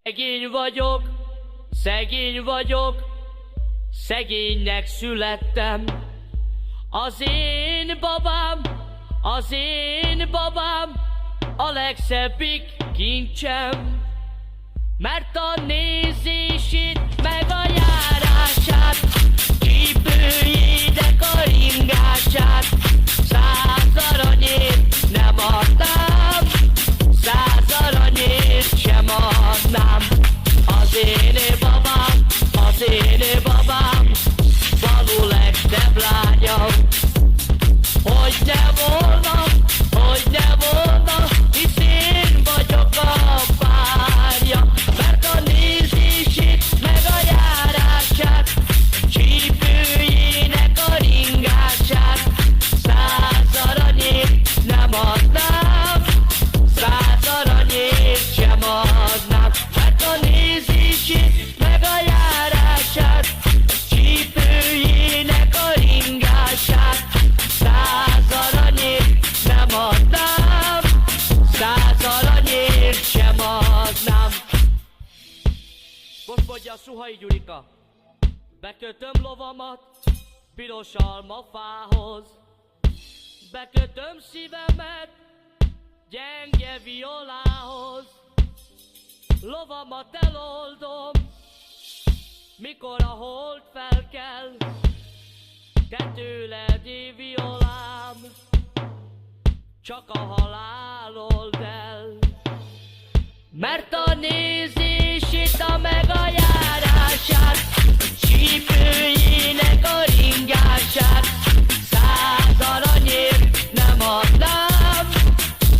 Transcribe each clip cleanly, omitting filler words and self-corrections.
Szegény vagyok, szegénynek születtem. Az én babám a legszebbik kincsem. Mert a nézését meg a járását, csípőjének a ringását 100 aranyért nem adnám, 100 aranyért sem adnám. Az én babám, való legszebb lányom. Hogy ne volna, hisz én vagyok a párja. Mert a nézését meg a járását, csípőjének a ringását 100 aranyért nem adnám, 100 aranyért sem adnám. Mert a nézését meg a járását, csípőjének a ringását 100 aranyért nem adnám, 100 aranyért sem adnám. Most mondja a Suhai Gyurika: bekötöm lovamat piros almafához, bekötöm szívemet gyenge violához, lovamat eloldom, mikor a hold felkel, te tőled violám, csak a halál old el. Mert a nézését, a meg a járását, csípőjének a ringását 100 aranyért nem adnám,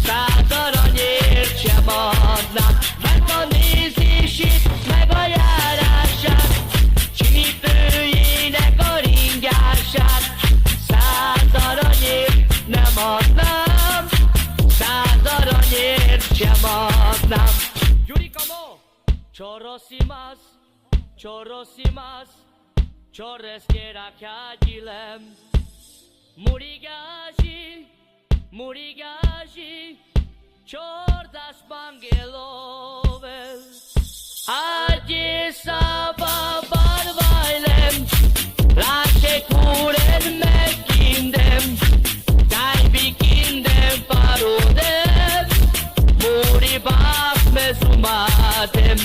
100 aranyért sem adnám. Mert a nézését, meg a járását, csípőjének a ringását 100 aranyért nem adnám, 100 aranyért sem adnám. Gyurika mo! Chorrosimas, chorres quiera kagilem. Murigashi, chordas bangelovel. Aje sababar vailem, lashe kuren mekindem, dai kindem parodem, muri bak mezumatem.